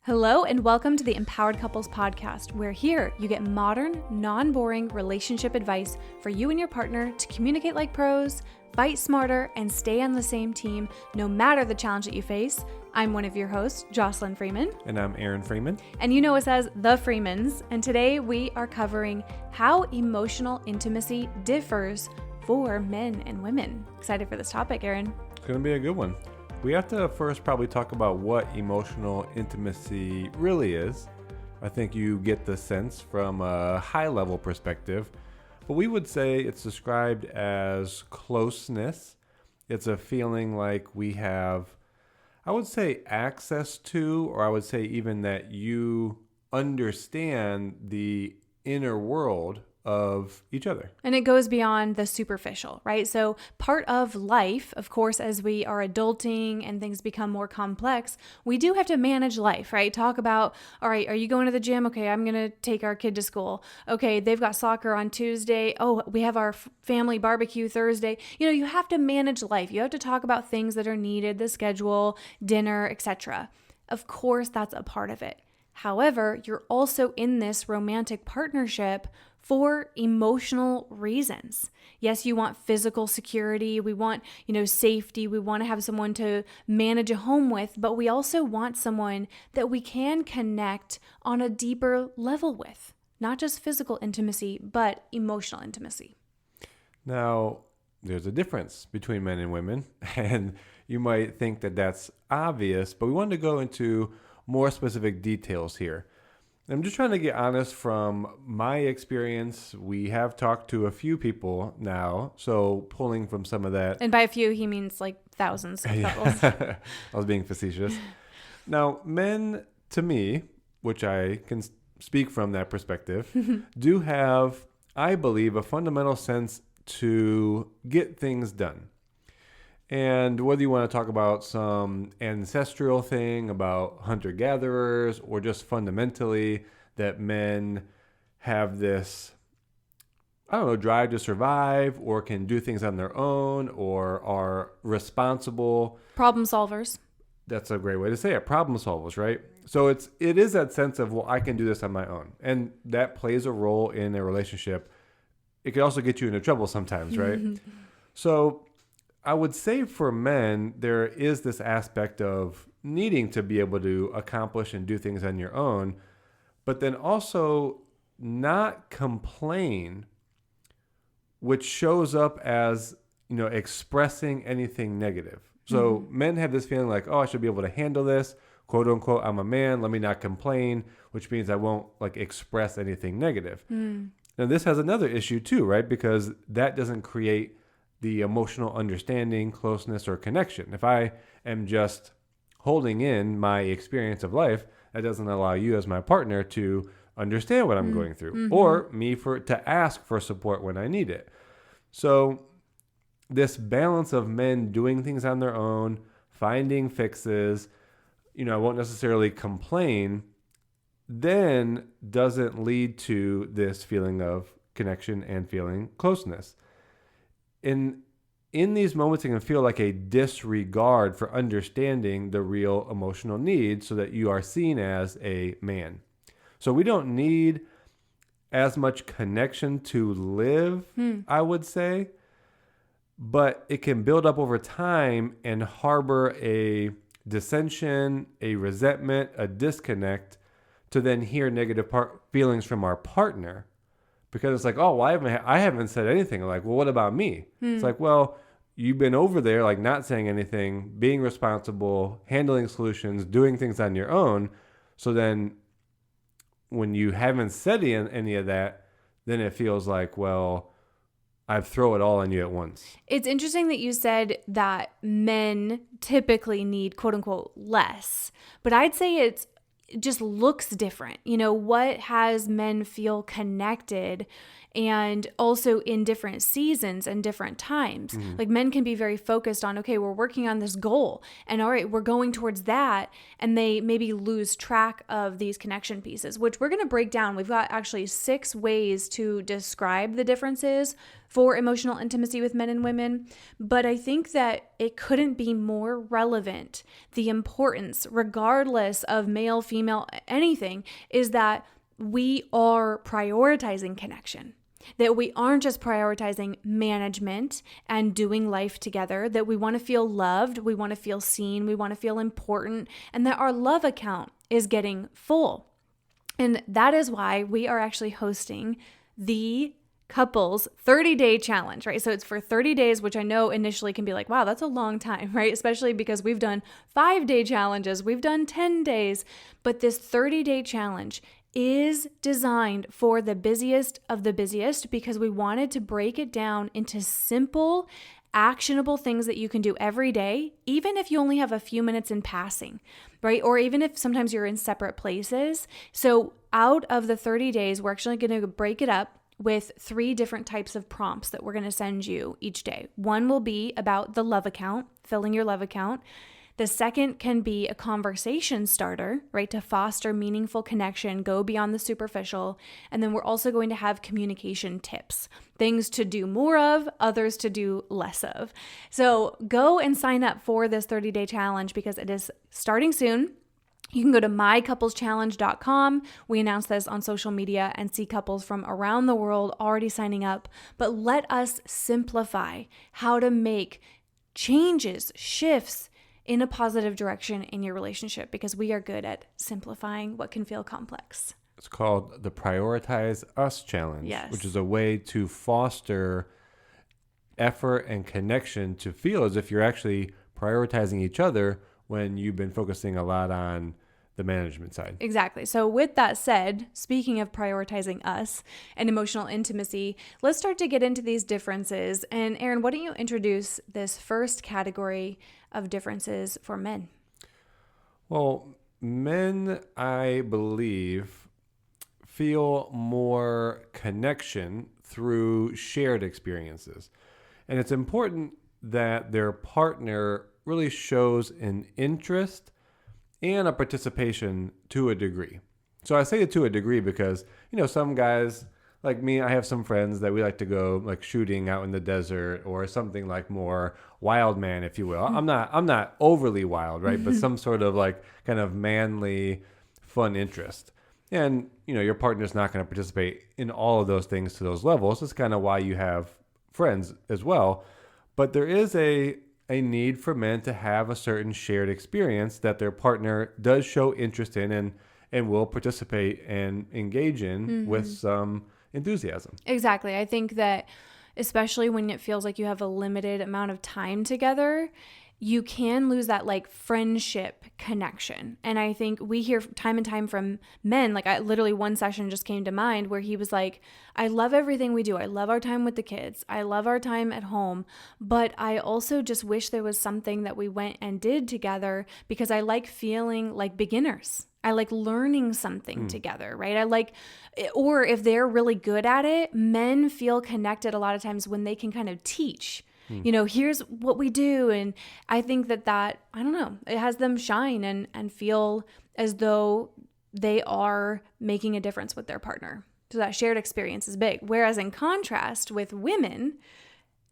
Hello and welcome to the Empowered Couples Podcast, where here you get modern, non-boring relationship advice for you and your partner to communicate like pros, fight smarter, and stay on the same team no matter the challenge that you face. I'm one of your hosts, Jocelyn Freeman. And I'm Aaron Freeman. And you know us as The Freemans. And today we are covering how emotional intimacy differs for men and women. Excited for this topic, Aaron. It's going to be a good one. We have to first probably talk about what emotional intimacy really is. I think you get the sense from a high-level perspective, but we would say it's described as closeness. It's a feeling like we have, I would say, access to, or I would say even that you understand the inner world of each other. And it goes beyond the superficial, right? So part of life, of course, as we are adulting and things become more complex, we do have to manage life, right? Talk about, all right, are you going to the gym? Okay, I'm going to take our kid to school. Okay, they've got soccer on Tuesday. Oh, we have our family barbecue Thursday. You have to manage life. You have to talk about things that are needed, the schedule, dinner, etc. Of course, that's a part of it. However, you're also in this romantic partnership for emotional reasons. Yes, you want physical security. We want, safety. We want to have someone to manage a home with, but we also want someone that we can connect on a deeper level with. Not just physical intimacy, but emotional intimacy. Now, there's a difference between men and women, and you might think that that's obvious, but we wanted to go into more specific details here. I'm just trying to get honest from my experience. We have talked to a few people now, so pulling from some of that. And by a few, he means like thousands of couples. I was being facetious. Now, men, to me, which I can speak from that perspective, do have, I believe, a fundamental sense to get things done. And whether you want to talk about some ancestral thing about hunter-gatherers or just fundamentally that men have this, drive to survive or can do things on their own or are responsible. Problem solvers. That's a great way to say it. Problem solvers, right? So it is that sense of, well, I can do this on my own. And that plays a role in a relationship. It could also get you into trouble sometimes, right? So I would say for men, there is this aspect of needing to be able to accomplish and do things on your own, but then also not complain, which shows up as, expressing anything negative. So men have this feeling like, oh, I should be able to handle this, quote unquote, I'm a man, let me not complain, which means I won't express anything negative. Now this has another issue too, right? Because that doesn't create the emotional understanding, closeness, or connection. If I am just holding in my experience of life, that doesn't allow you as my partner to understand what I'm going through, or me to ask for support when I need it. So this balance of men doing things on their own, finding fixes, I won't necessarily complain, then doesn't lead to this feeling of connection and feeling closeness. In these moments, it can feel like a disregard for understanding the real emotional needs so that you are seen as a man. So we don't need as much connection to live, I would say, but it can build up over time and harbor a dissension, a resentment, a disconnect to then hear negative feelings from our partner. Because it's like, oh, well, I haven't said anything. Like, well, what about me? It's like, well, you've been over there, not saying anything, being responsible, handling solutions, doing things on your own. So then when you haven't said any of that, then it feels like, well, I throw it all on you at once. It's interesting that you said that men typically need, quote unquote, less. But I'd say it just looks different. What has men feel connected and also in different seasons and different times. Like men can be very focused on, okay, we're working on this goal and all right, we're going towards that. And they maybe lose track of these connection pieces, which we're going to break down. We've got actually 6 ways to describe the differences for emotional intimacy with men and women. But I think that it couldn't be more relevant. The importance, regardless of male, female, anything, is that we are prioritizing connection. That we aren't just prioritizing management and doing life together, that we want to feel loved, we want to feel seen, we want to feel important, and that our love account is getting full. And that is why we are actually hosting the couples 30-day challenge, right? So it's for 30 days, which I know initially can be like, wow, that's a long time, right? Especially because we've done 5-day challenges, we've done 10 days, but this 30-day challenge is designed for the busiest of the busiest because we wanted to break it down into simple, actionable things that you can do every day, even if you only have a few minutes in passing, right? Or even if sometimes you're in separate places. So out of the 30 days, we're actually going to break it up with 3 different types of prompts that we're going to send you each day. One will be about the love account, filling your love account. The second can be a conversation starter, right? To foster meaningful connection, go beyond the superficial. And then we're also going to have communication tips, things to do more of, others to do less of. So go and sign up for this 30-day challenge because it is starting soon. You can go to mycoupleschallenge.com. We announce this on social media and see couples from around the world already signing up. But let us simplify how to make changes, shifts, in a positive direction in your relationship because we are good at simplifying what can feel complex. It's called the Prioritize Us Challenge, Yes. which is a way to foster effort and connection to feel as if you're actually prioritizing each other when you've been focusing a lot on the management side. Exactly. So with that said, speaking of prioritizing us and emotional intimacy, let's start to get into these differences. And Aaron, why don't you introduce this first category of differences for men? Well, men, I believe, feel more connection through shared experiences. And it's important that their partner really shows an interest and a participation to a degree. So I say it to a degree because, some guys like me, I have some friends that we like to go like shooting out in the desert or something like more wild man, if you will. I'm not overly wild, right? But some sort of like kind of manly, fun interest. And, your partner's not going to participate in all of those things to those levels. That's kind of why you have friends as well. But there is a need for men to have a certain shared experience that their partner does show interest in and will participate and engage in with some enthusiasm. Exactly. I think that especially when it feels like you have a limited amount of time together, you can lose that like friendship connection. And I think we hear time and time from men, like literally one session just came to mind where he was like, I love everything we do. I love our time with the kids. I love our time at home. But I also just wish there was something that we went and did together because I like feeling like beginners. I like learning something together, right? Or if they're really good at it, men feel connected a lot of times when they can kind of teach. Here's what we do. And I think that I don't know, it has them shine and feel as though they are making a difference with their partner. So that shared experience is big. Whereas in contrast with women,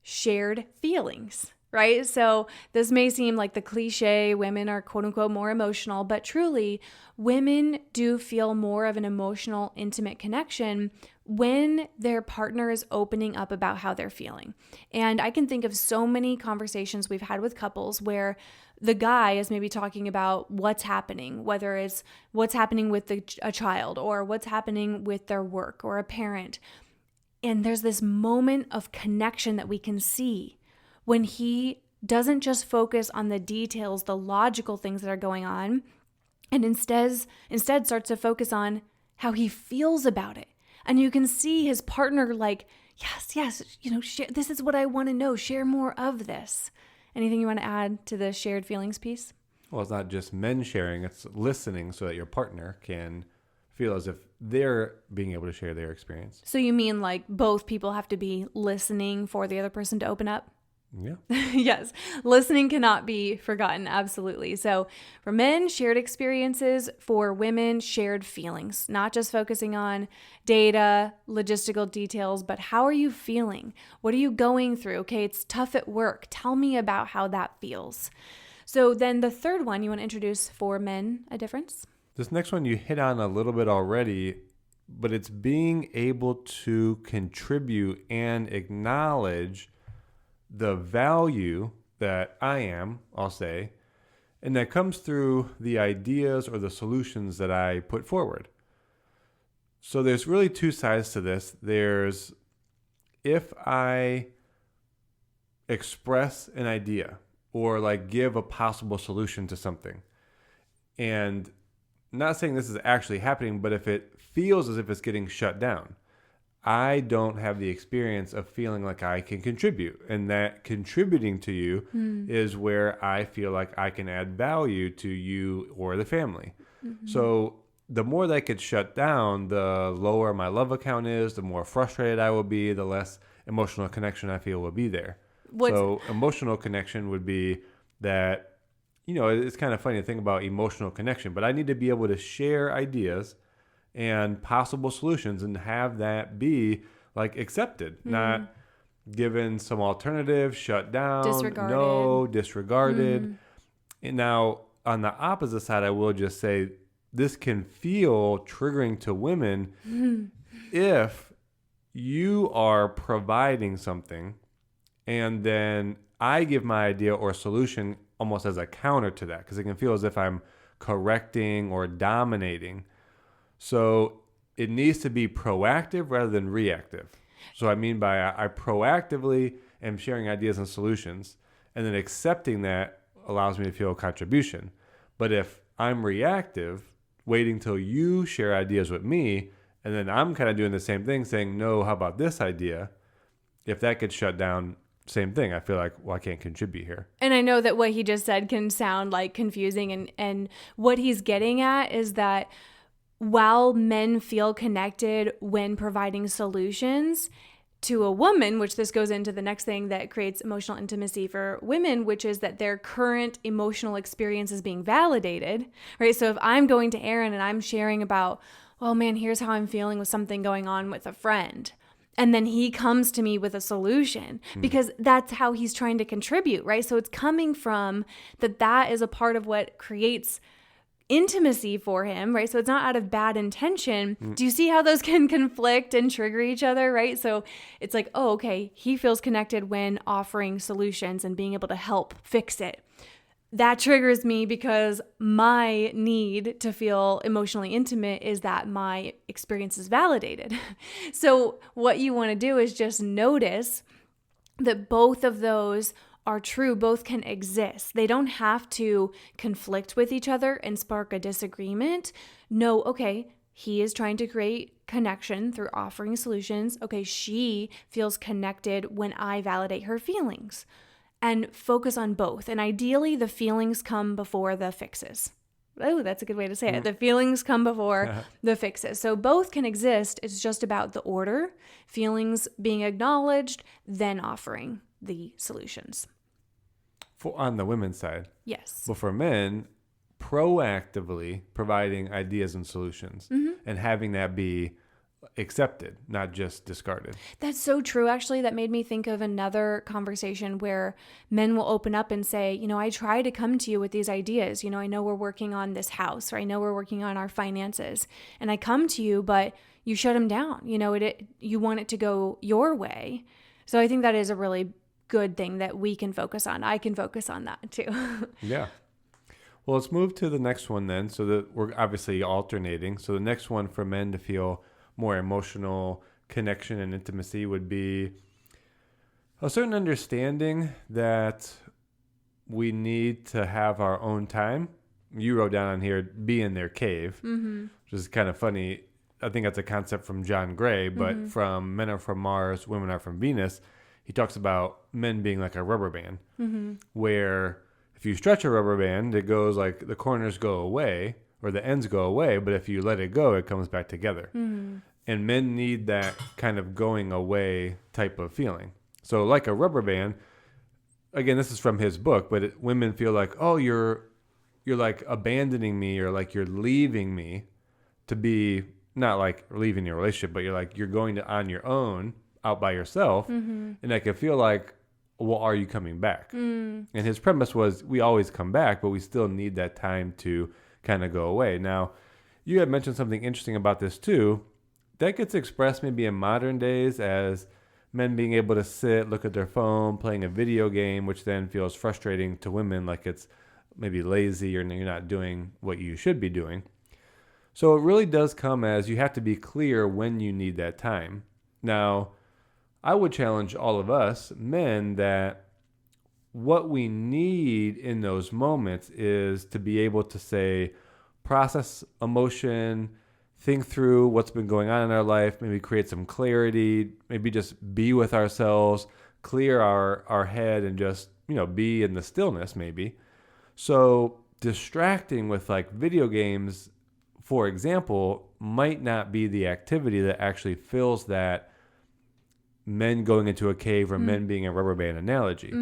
shared feelings, right? So this may seem like the cliche, women are quote unquote more emotional, but truly women do feel more of an emotional, intimate connection when their partner is opening up about how they're feeling. And I can think of so many conversations we've had with couples where the guy is maybe talking about what's happening, whether it's what's happening with a child or what's happening with their work or a parent. And there's this moment of connection that we can see when he doesn't just focus on the details, the logical things that are going on, and instead starts to focus on how he feels about it. And you can see his partner like, yes, share, this is what I want to know. Share more of this. Anything you want to add to the shared feelings piece? Well, it's not just men sharing, it's listening so that your partner can feel as if they're being able to share their experience. So you mean like both people have to be listening for the other person to open up? Yeah. Yes, listening cannot be forgotten. Absolutely. So for men, shared experiences. For women, shared feelings. Not just focusing on data, logistical details, but how are you feeling? What are you going through? Okay, it's tough at work. Tell me about how that feels. So then the third one, you want to introduce for men a difference? This next one you hit on a little bit already, but it's being able to contribute and acknowledge the value that I am, I'll say, and that comes through the ideas or the solutions that I put forward. So there's really two sides to this. There's if I express an idea or like give a possible solution to something, and not saying this is actually happening, but if it feels as if it's getting shut down, I don't have the experience of feeling like I can contribute. And that contributing to you is where I feel like I can add value to you or the family. Mm-hmm. So the more that gets shut down, the lower my love account is, the more frustrated I will be, the less emotional connection I feel will be there. So emotional connection would be that, you know, it's kind of funny to think about emotional connection, but I need to be able to share ideas and possible solutions and have that be like accepted, not given some alternative, shut down, disregarded. And now on the opposite side, I will just say this can feel triggering to women if you are providing something and then I give my idea or solution almost as a counter to that, because it can feel as if I'm correcting or dominating. So it needs to be proactive rather than reactive. So I mean by I proactively am sharing ideas and solutions, and then accepting that allows me to feel a contribution. But if I'm reactive, waiting till you share ideas with me, and then I'm kind of doing the same thing, saying, no, how about this idea? If that gets shut down, same thing. I feel like, well, I can't contribute here. And I know that what he just said can sound like confusing. And what he's getting at is that while men feel connected when providing solutions to a woman, which this goes into the next thing that creates emotional intimacy for women, which is that their current emotional experience is being validated, right? So if I'm going to Aaron and I'm sharing about, well, man, here's how I'm feeling with something going on with a friend. And then he comes to me with a solution because that's how he's trying to contribute, right? So it's coming from that is a part of what creates intimacy for him, right? So it's not out of bad intention. Do you see how those can conflict and trigger each other, right? So it's like, oh, okay, he feels connected when offering solutions and being able to help fix it. That triggers me because my need to feel emotionally intimate is that my experience is validated. So what you want to do is just notice that both of those are true, both can exist. They don't have to conflict with each other and spark a disagreement. No, okay, he is trying to create connection through offering solutions. Okay, she feels connected when I validate her feelings. And focus on both. And ideally, the feelings come before the fixes. Oh, that's a good way to say it. The feelings come before the fixes. So both can exist. It's just about the order, feelings being acknowledged, then offering the solutions. On the women's side. Yes. But for men, proactively providing ideas and solutions and having that be accepted, not just discarded. That's so true. Actually, that made me think of another conversation where men will open up and say, you know, I try to come to you with these ideas. You know, I know we're working on this house, or I know we're working on our finances, and I come to you, but you shut them down. You know, you want it to go your way. So I think that is a really good thing that we can focus on. I can focus on that too. Yeah. Well, let's move to the next one then. So that we're obviously alternating. So the next one for men to feel more emotional connection and intimacy would be a certain understanding that we need to have our own time. You wrote down on here, be in their cave, which is kind of funny. I think that's a concept from John Gray, but from Men Are From Mars, Women Are From Venus, he talks about men being like a rubber band, where if you stretch a rubber band, it goes like the corners go away, or the ends go away, but if you let it go, it comes back together. And men need that kind of going away type of feeling. So like a rubber band, again, this is from his book, but women feel like, oh, you're like abandoning me, or like you're leaving me to be, not like leaving your relationship, but you're going to on your own out by yourself. And I can feel like, well, are you coming back? And his premise was we always come back, but we still need that time to kind of go away. Now, you had mentioned something interesting about this too. That gets expressed maybe in modern days as men being able to sit, look at their phone, playing a video game, which then feels frustrating to women, like it's maybe lazy or you're not doing what you should be doing. So it really does come as you have to be clear when you need that time. Now, I would challenge all of us men that what we need in those moments is to be able to say, process emotion, think through what's been going on in our life, maybe create some clarity, maybe just be with ourselves, clear our head, and just, be in the stillness maybe. So distracting with like video games, for example, might not be the activity that actually fills that men going into a cave or men being a rubber band analogy.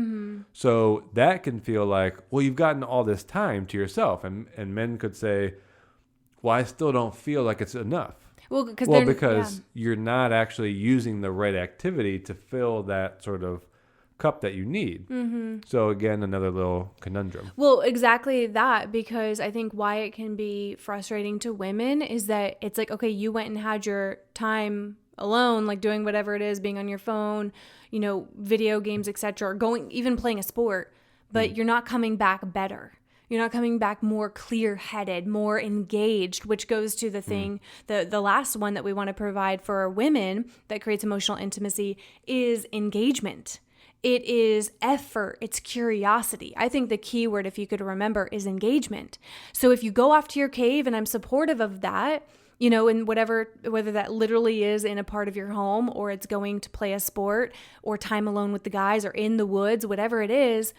So that can feel like, well, you've gotten all this time to yourself. And men could say, well, I still don't feel like it's enough. Well, because you're not actually using the right activity to fill that sort of cup that you need. So again, another little conundrum. Well, exactly that, because I think why it can be frustrating to women is that it's like, okay, you went and had your time alone, like doing whatever it is, being on your phone, video games, etc., even playing a sport, but you're not coming back better. You're not coming back more clear-headed, more engaged, which goes to the thing, the last one that we want to provide for women that creates emotional intimacy is engagement. It is effort. It's curiosity. I think the key word, if you could remember, is engagement. So if you go off to your cave, and I'm supportive of that, in whether that literally is in a part of your home, or it's going to play a sport, or time alone with the guys, or in the woods, whatever it is,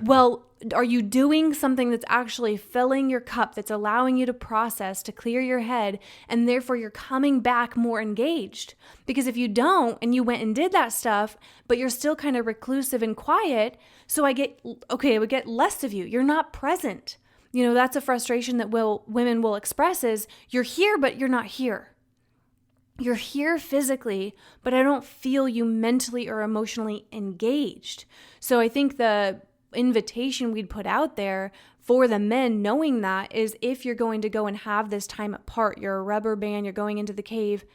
well, are you doing something that's actually filling your cup, that's allowing you to process, to clear your head, and therefore you're coming back more engaged? Because if you don't, and you went and did that stuff, but you're still kind of reclusive and quiet, so I would get less of you. You're not present. That's a frustration that women will express is, you're here, but you're not here. You're here physically, but I don't feel you mentally or emotionally engaged. So I think the invitation we'd put out there for the men knowing that is, if you're going to go and have this time apart, you're a rubber band, you're going into the cave,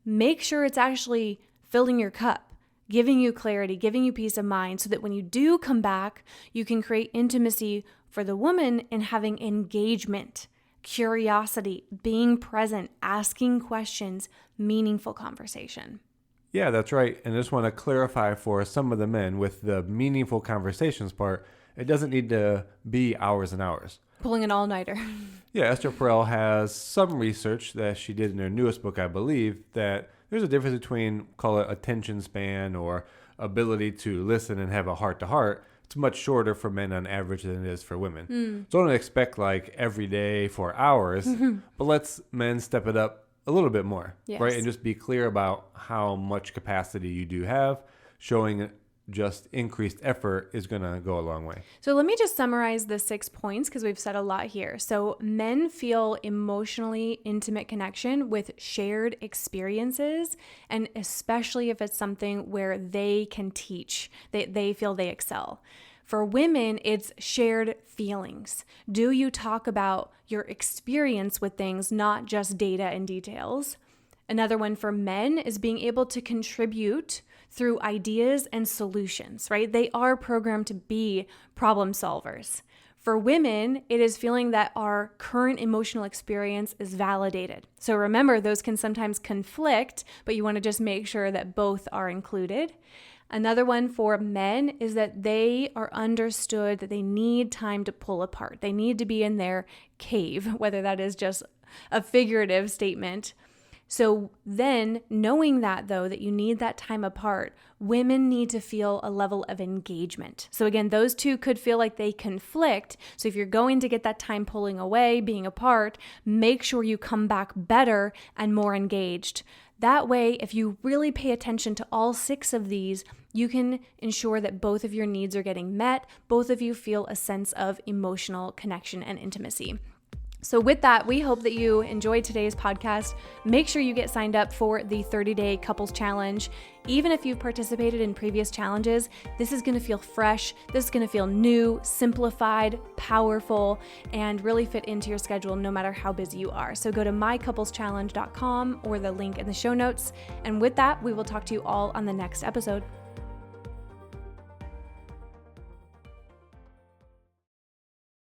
make sure it's actually filling your cup, giving you clarity, giving you peace of mind, so that when you do come back, you can create intimacy for the woman in having engagement, curiosity, being present, asking questions, meaningful conversation. Yeah, that's right. And I just want to clarify for some of the men with the meaningful conversations part, it doesn't need to be hours and hours. Pulling an all-nighter. Yeah, Esther Perel has some research that she did in her newest book, I believe, that there's a difference between, call it attention span or ability to listen and have a heart-to-heart. It's much shorter for men on average than it is for women. So I don't expect like every day for hours, but let's men step it up a little bit more, right? And just be clear about how much capacity you do have. Showing just increased effort is going to go a long way. So let me just summarize the 6 points, because we've said a lot here. So men feel emotionally intimate connection with shared experiences, and especially if it's something where they can teach, they feel they excel. For women, it's shared feelings. Do you talk about your experience with things, not just data and details? Another one for men is being able to contribute through ideas and solutions, right? They are programmed to be problem solvers. For women, it is feeling that our current emotional experience is validated. So remember, those can sometimes conflict, but you want to just make sure that both are included. Another one for men is that they are understood that they need time to pull apart. They need to be in their cave, whether that is just a figurative statement. So then, knowing that though, that you need that time apart, women need to feel a level of engagement. So again, those two could feel like they conflict. So if you're going to get that time pulling away, being apart, make sure you come back better and more engaged. That way, if you really pay attention to all 6 of these, you can ensure that both of your needs are getting met. Both of you feel a sense of emotional connection and intimacy. So with that, we hope that you enjoyed today's podcast. Make sure you get signed up for the 30-day couples challenge. Even if you've participated in previous challenges, this is going to feel fresh. This is going to feel new, simplified, powerful, and really fit into your schedule no matter how busy you are. So go to mycoupleschallenge.com or the link in the show notes. And with that, we will talk to you all on the next episode.